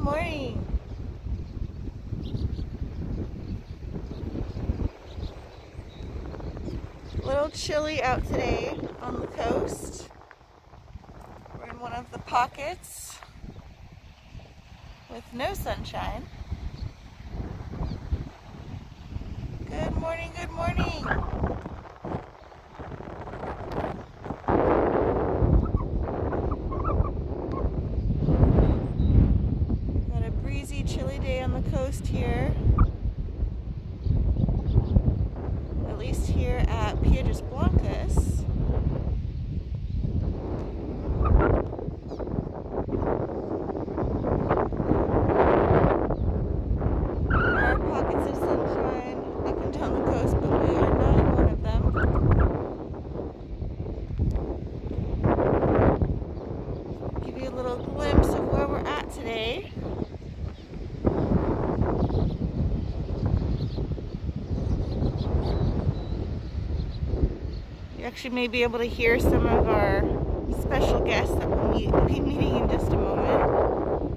morning. A little chilly out today on the coast. We're in one of the pockets with no sunshine. Good morning, good morning. Got a breezy, chilly day on the coast here. At least here at Piedras Blancas. There are pockets of sunshine up and down the coast, but we are not in one of them. Give you a little glimpse of where we're at today. You actually may be able to hear some of our special guests that we'll be meeting in just a moment.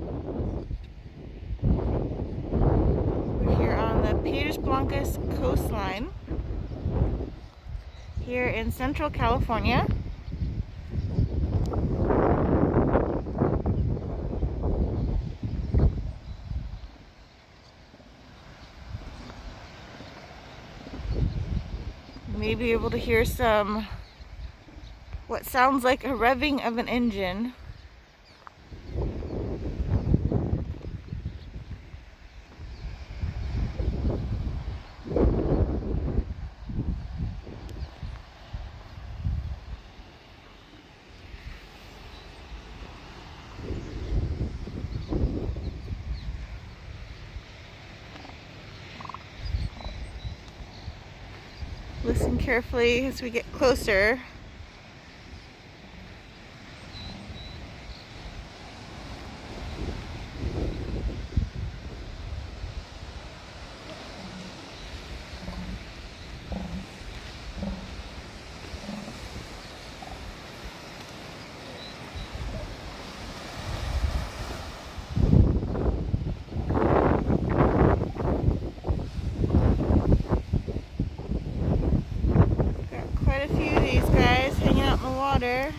We're here on the Piedras Blancas coastline here in Central California. You may be able to hear some what sounds like a revving of an engine. Listen carefully as we get closer. Quite a few of these guys hanging out in the water.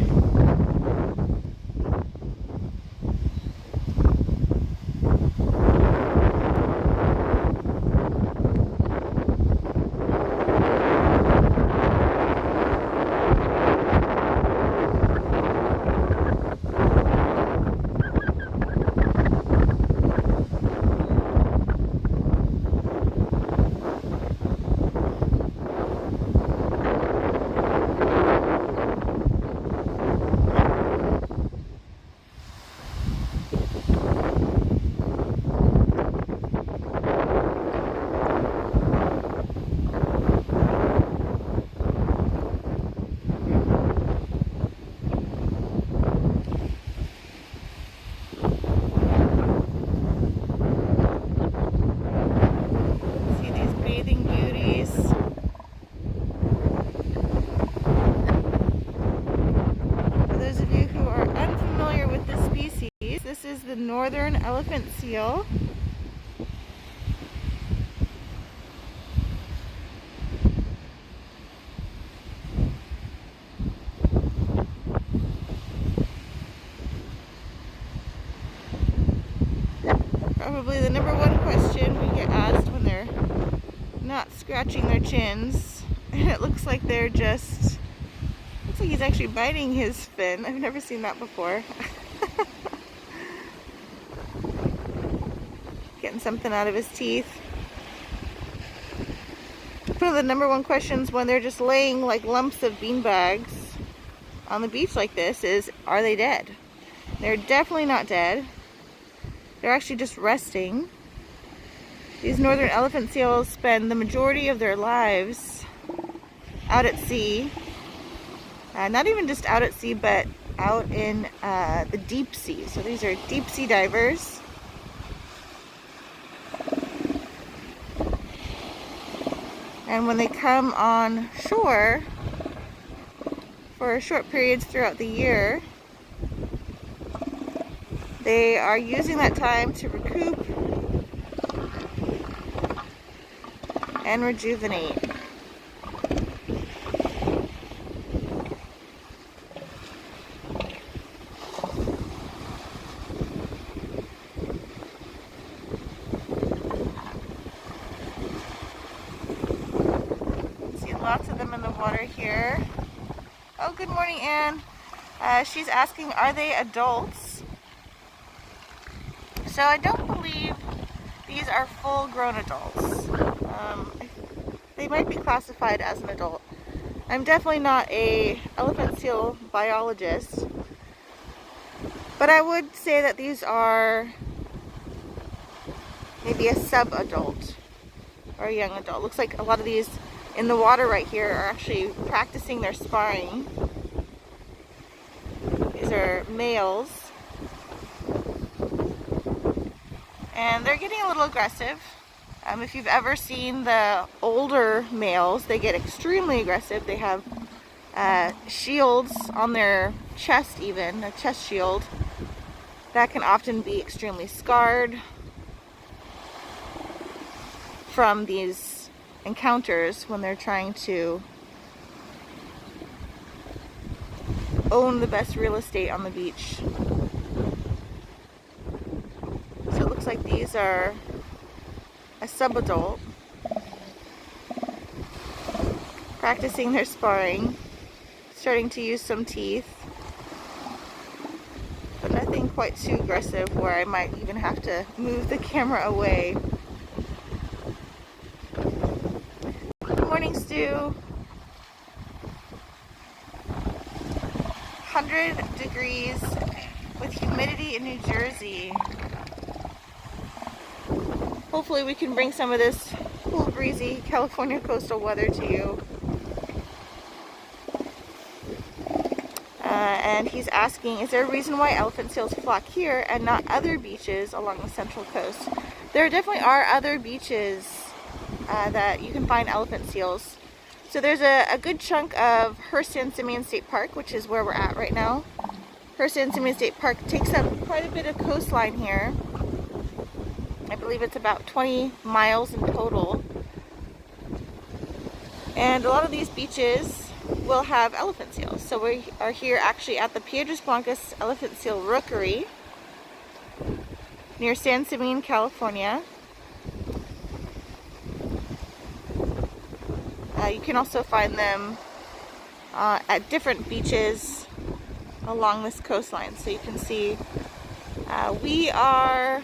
This is the northern elephant seal. Probably the number one question we get asked when they're not scratching their chins. And it looks like they're just, looks like he's actually biting his fin. I've never seen that before. Getting something out of his teeth. One of the number one questions when they're just laying like lumps of bean bags on the beach like this is, are they dead? They're definitely not dead. They're actually just resting. These northern elephant seals spend the majority of their lives out at sea. Not even just out at sea, but out in the deep sea. So these are deep sea divers. And when they come on shore for short periods throughout the year, They are using that time to recoup and rejuvenate. See lots of them in the water here. Oh, good morning, Anne. She's asking, are they adults? So I don't believe these are full-grown adults. They might be classified as an adult. I'm definitely not a elephant seal biologist, but I would say that these are maybe a sub-adult or a young adult. Looks like a lot of these in the water right here are actually practicing their sparring. These are males, and they're getting a little aggressive. If you've ever seen the older males, they get extremely aggressive. They have shields on their chest, even a chest shield that can often be extremely scarred from these encounters when they're trying to own the best real estate on the beach. So it looks like these are a sub-adult practicing their sparring, starting to use some teeth, but nothing quite too aggressive where I might even have to move the camera away. Good morning, Stu. 100 degrees with humidity in New Jersey. Hopefully we can bring some of this cool, breezy California coastal weather to you. And he's asking, is there a reason why elephant seals flock here and not other beaches along the central coast? There definitely are other beaches that you can find elephant seals. So there's a good chunk of San Simeon State Park, which is where we're at right now. San Simeon State Park takes up quite a bit of coastline here. I believe it's about 20 miles in total. And a lot of these beaches will have elephant seals. So we are here actually at the Piedras Blancas Elephant Seal Rookery near San Simeon, California. You can also find them at different beaches along this coastline. So you can see we are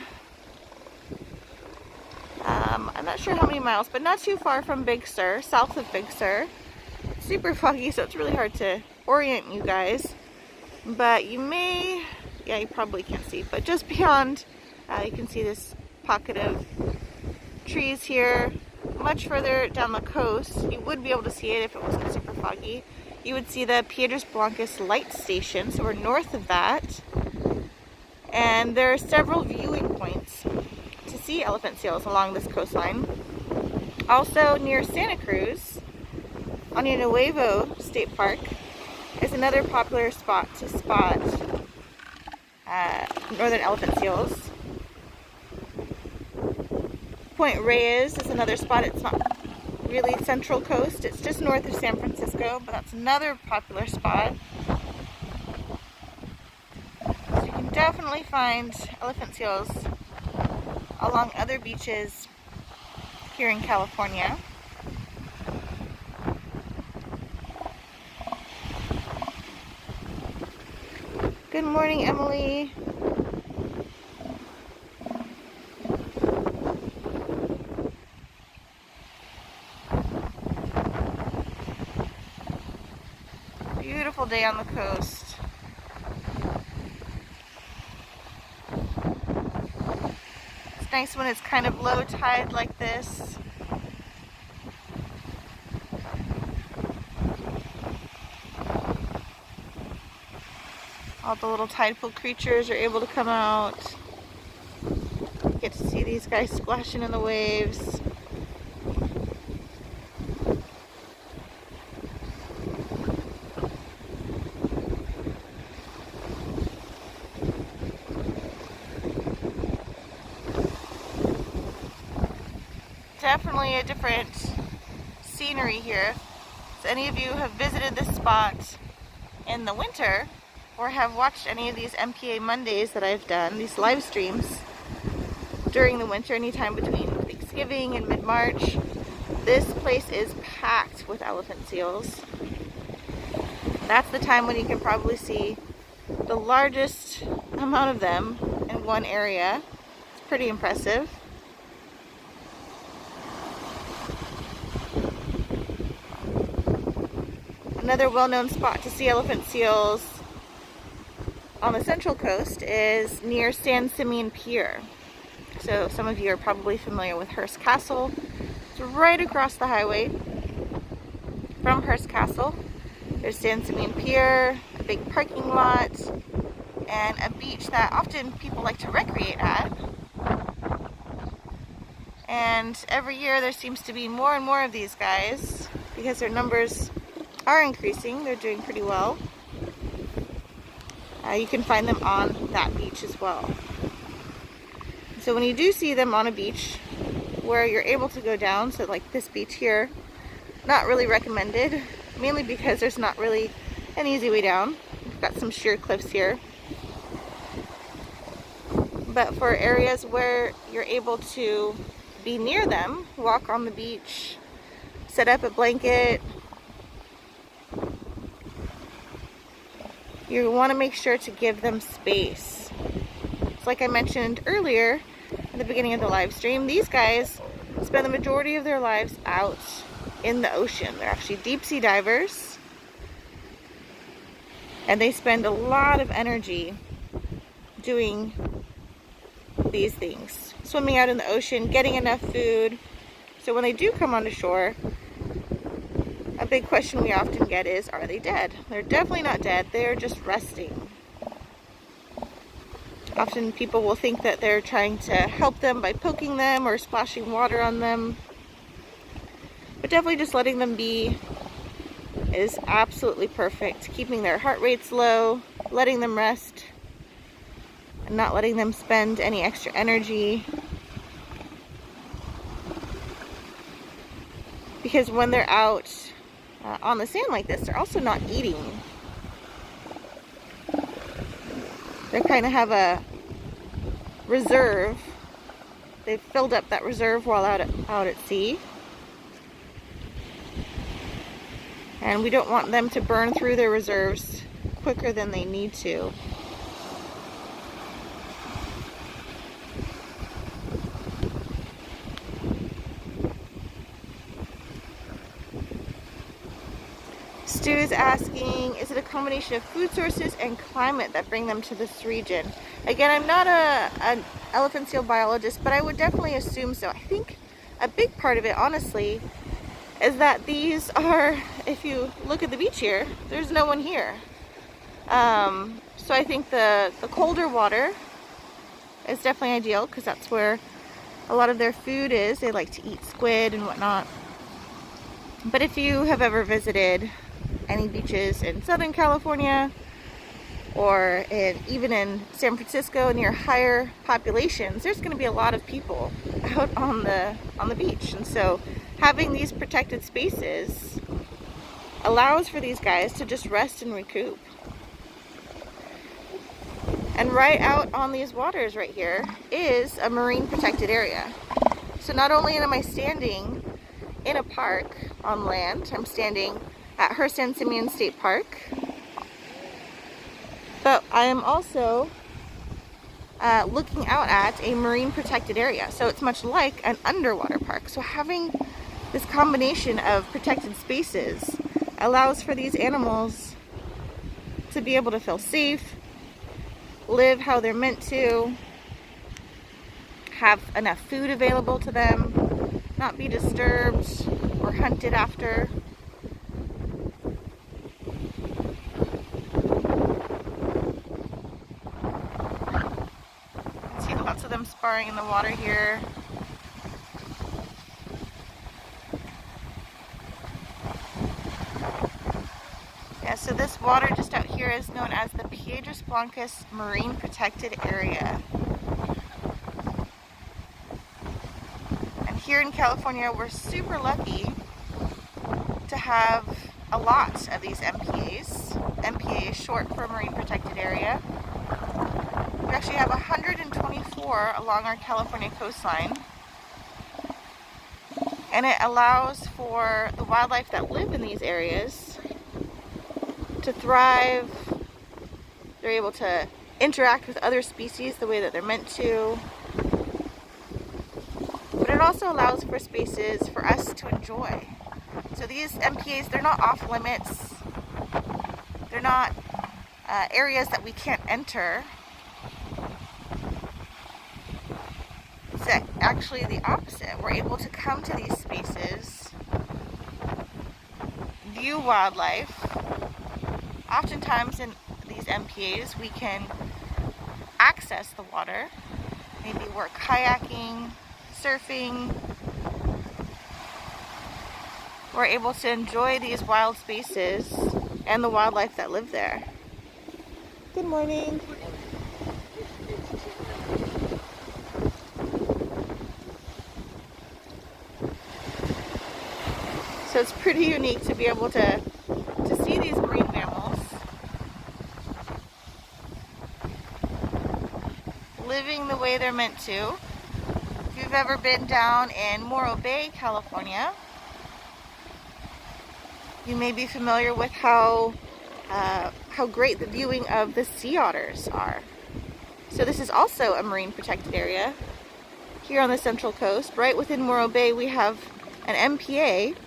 I'm not sure how many miles, but not too far from Big Sur, south of Big Sur. It's super foggy, so it's really hard to orient you guys. But you may, yeah, you probably can't see, but just beyond, you can see this pocket of trees here. Much further down the coast, you would be able to see it if it wasn't super foggy. You would see the Piedras Blancas light station, so we're north of that. And there are several viewing points to see elephant seals along this coastline. Also near Santa Cruz, Año Nuevo State Park, is another popular spot to spot northern elephant seals. Point Reyes is another spot. It's not really central coast, it's just north of San Francisco, but that's another popular spot. So you can definitely find elephant seals along other beaches here in California. Good morning, Emily. Beautiful day on the coast. It's nice when it's kind of low tide like this. All the little tide pool creatures are able to come out. Get to see these guys splashing in the waves. definitely a different scenery here. So any of you have visited this spot in the winter or have watched any of these MPA Mondays that I've done, these live streams during the winter, anytime between Thanksgiving and mid-March, this place is packed with elephant seals. That's the time when you can probably see the largest amount of them in one area. It's pretty impressive. Another well-known spot to see elephant seals on the central coast is near San Simeon Pier. So some of you are probably familiar with Hearst Castle. It's right across the highway from Hearst Castle. There's San Simeon Pier, a big parking lot, and a beach that often people like to recreate at. And every year there seems to be more and more of these guys because their numbers are increasing. They're doing pretty well. You can find them on that beach as well. So when you do see them on a beach where you're able to go down, so like this beach here, not really recommended, mainly because there's not really an easy way down. We've got some sheer cliffs here. But for areas where you're able to be near them, walk on the beach, set up a blanket, you want to make sure to give them space. It's like I mentioned earlier at the beginning of the live stream, these guys spend the majority of their lives out in the ocean. They're actually deep sea divers, and they spend a lot of energy doing these things. Swimming out in the ocean, getting enough food. So when they do come onto shore, a big question we often get is, are they dead? They're definitely not dead, they're just resting. Often people will think that they're trying to help them by poking them or splashing water on them. But definitely just letting them be is absolutely perfect. Keeping their heart rates low, letting them rest, and not letting them spend any extra energy. Because when they're out on the sand like this, they're also not eating. They kind of have a reserve. They've filled up that reserve while out at sea. And we don't want them to burn through their reserves quicker than they need to. Stu is asking, is it a combination of food sources and climate that bring them to this region? Again, I'm not an elephant seal biologist, but I would definitely assume so. I think a big part of it, honestly, is that these are, if you look at the beach here, there's no one here. So I think the colder water is definitely ideal because that's where a lot of their food is. They like to eat squid and whatnot. But if you have ever visited any beaches in Southern California or even in San Francisco near higher populations, there's going to be a lot of people out on the beach. And so having these protected spaces allows for these guys to just rest and recoup. And right out on these waters right here is a marine protected area. So not only am I standing in a park on land, I'm standing at Hearst San Simeon State Park, but I am also looking out at a marine protected area. So it's much like an underwater park. So having this combination of protected spaces allows for these animals to be able to feel safe, live how they're meant to, have enough food available to them, not be disturbed or hunted after. See lots of them sparring in the water here. Yeah, so this water just out here is known as the Piedras Blancas Marine Protected Area. And here here in California, we're super lucky to have a lot of these MPAs. MPA is short for Marine Protected Area. We actually have 124 along our California coastline. And it allows for the wildlife that live in these areas to thrive. They're able to interact with other species the way that they're meant to. But it also allows for spaces for us to enjoy. So these MPAs, they're not off limits. They're not areas that we can't enter. It's actually the opposite. We're able to come to these spaces, view wildlife. Oftentimes in these MPAs, we can access the water. Maybe we're kayaking, surfing. We're able to enjoy these wild spaces and the wildlife that live there. Good morning. So it's pretty unique to be able to see these marine mammals living the way they're meant to. If you've ever been down in Morro Bay, California, you may be familiar with how great the viewing of the sea otters are. So this is also a marine protected area here on the Central Coast. Right within Morro Bay, we have an MPA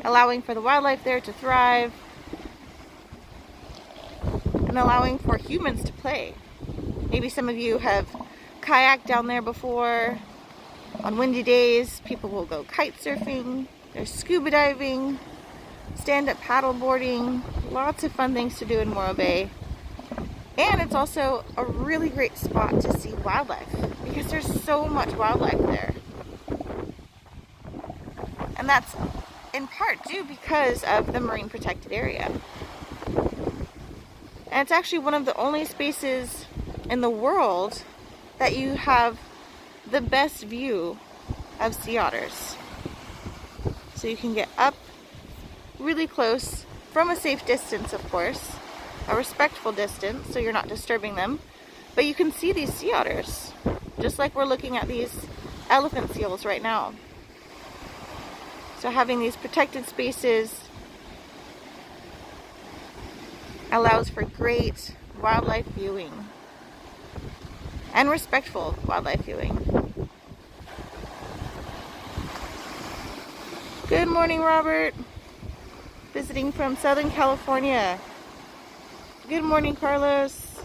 allowing for the wildlife there to thrive and allowing for humans to play. Maybe some of you have kayaked down there before. On windy days, people will go kite surfing. There's scuba diving, stand-up paddle boarding, lots of fun things to do in Morro Bay. And it's also a really great spot to see wildlife because there's so much wildlife there. And that's in part due because of the marine protected area. And it's actually one of the only spaces in the world that you have the best view of sea otters. So you can get up really close from a safe distance, of course, a respectful distance so you're not disturbing them, but you can see these sea otters just like we're looking at these elephant seals right now. So having these protected spaces allows for great wildlife viewing and respectful wildlife viewing. Good morning, Robert. Visiting from Southern California. Good morning, Carlos.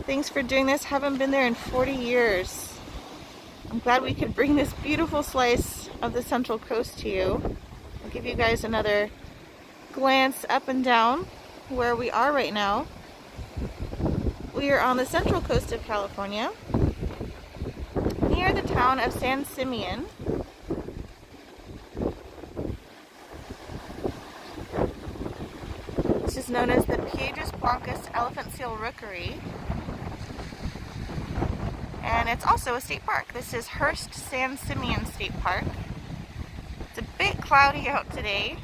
Thanks for doing this. Haven't been there in 40 years. I'm glad we could bring this beautiful slice of the Central Coast to you. I'll give you guys another glance up and down where we are right now. We are on the Central Coast of California, near the town of San Simeon. This is known as the Piedras Blancas elephant seal rookery. And it's also a state park. This is Hearst San Simeon State Park. It's a bit cloudy out today,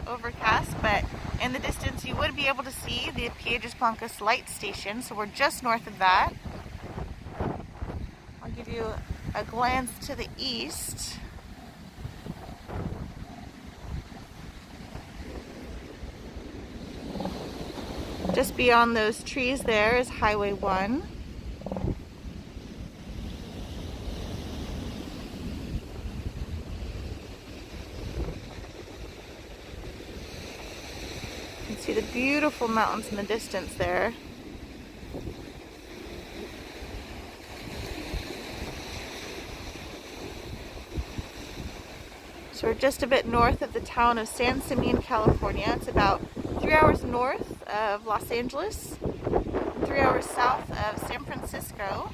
overcast, but in the distance you would be able to see the Piedras Blancas light station, so we're just north of that. I'll give you a glance to the east. Just beyond those trees there is Highway 1. You can see the beautiful mountains in the distance there. So we're just a bit north of the town of San Simeon, California. It's about 3 hours north of Los Angeles, 3 hours south of San Francisco.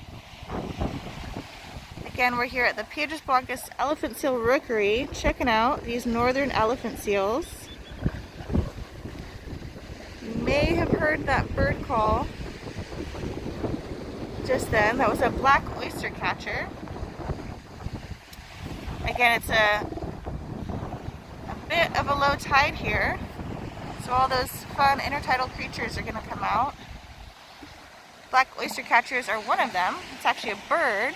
Again, we're here at the Piedras Blancas Elephant Seal Rookery, checking out these northern elephant seals. You may have heard that bird call. just then. That was a black oyster catcher. Again, it's a bit of a low tide here, so all those fun intertidal creatures are going to come out. Black oyster catchers are one of them. It's actually a bird.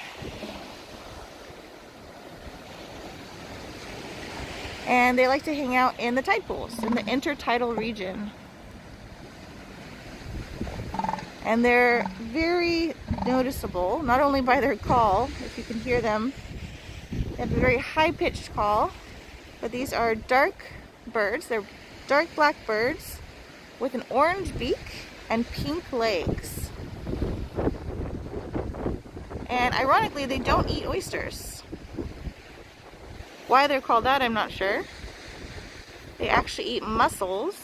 And they like to hang out in the tide pools, in the intertidal region. And they're very noticeable, not only by their call, if you can hear them. They have a very high-pitched call, but these are dark birds. They're dark black birds with an orange beak and pink legs. And ironically, they don't eat oysters. Why they're called that, I'm not sure. They actually eat mussels,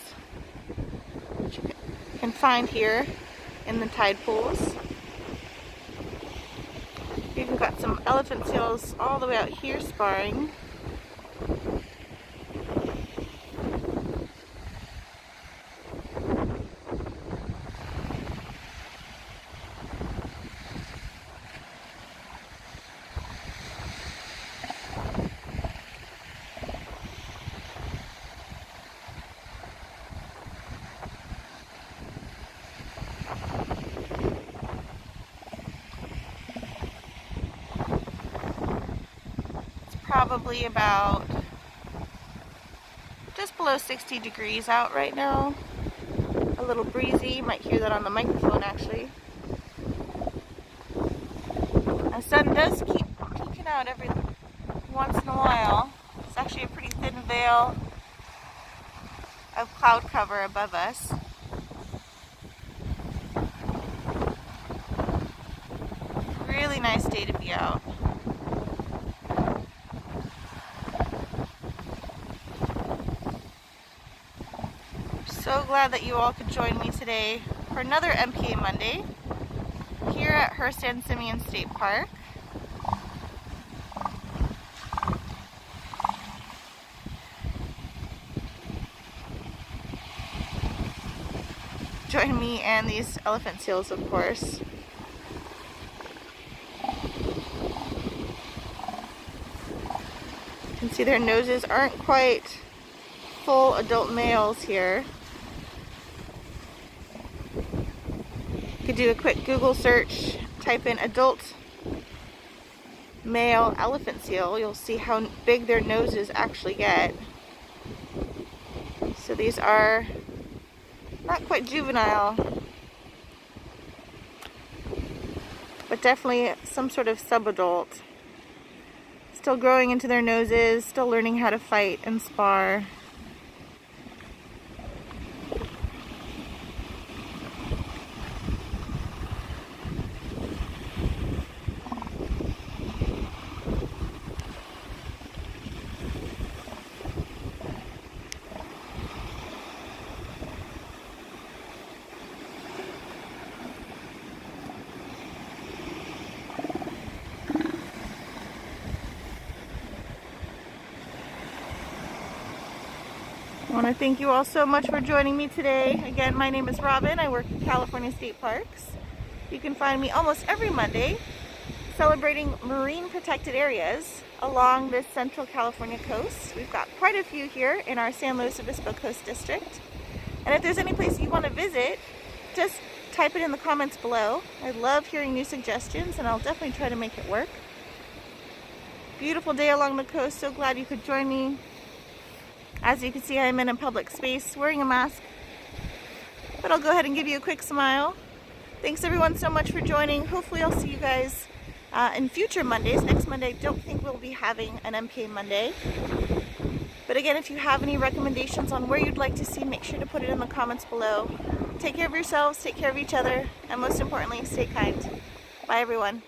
which you can find here in the tide pools. We've even got some elephant seals all the way out here sparring. Probably about just below 60 degrees out right now. A little breezy. You might hear that on the microphone actually. The sun does keep peeking out every once in a while. It's actually a pretty thin veil of cloud cover above us. Really nice day to be out. So glad that you all could join me today for another MPA Monday here at Hearst and Simeon State Park. Join me and these elephant seals, of course. You can see their noses aren't quite full adult males here. You could do a quick Google search, type in adult male elephant seal. You'll see how big their noses actually get. So these are not quite juvenile, but definitely some sort of subadult. Still growing into their noses, still learning how to fight and spar. I want to thank you all so much for joining me today. Again, my name is Robin. I work at California State Parks. You can find me almost every Monday celebrating marine protected areas along this central California coast. We've got quite a few here in our San Luis Obispo Coast District. And if there's any place you want to visit, just type it in the comments below. I love hearing new suggestions and I'll definitely try to make it work. Beautiful day along the coast. So glad you could join me. As you can see, I'm in a public space wearing a mask, but I'll go ahead and give you a quick smile. Thanks everyone so much for joining. Hopefully I'll see you guys in future Mondays. Next Monday, I don't think we'll be having an MPA Monday. But again, if you have any recommendations on where you'd like to see, make sure to put it in the comments below. Take care of yourselves, take care of each other, and most importantly, stay kind. Bye everyone.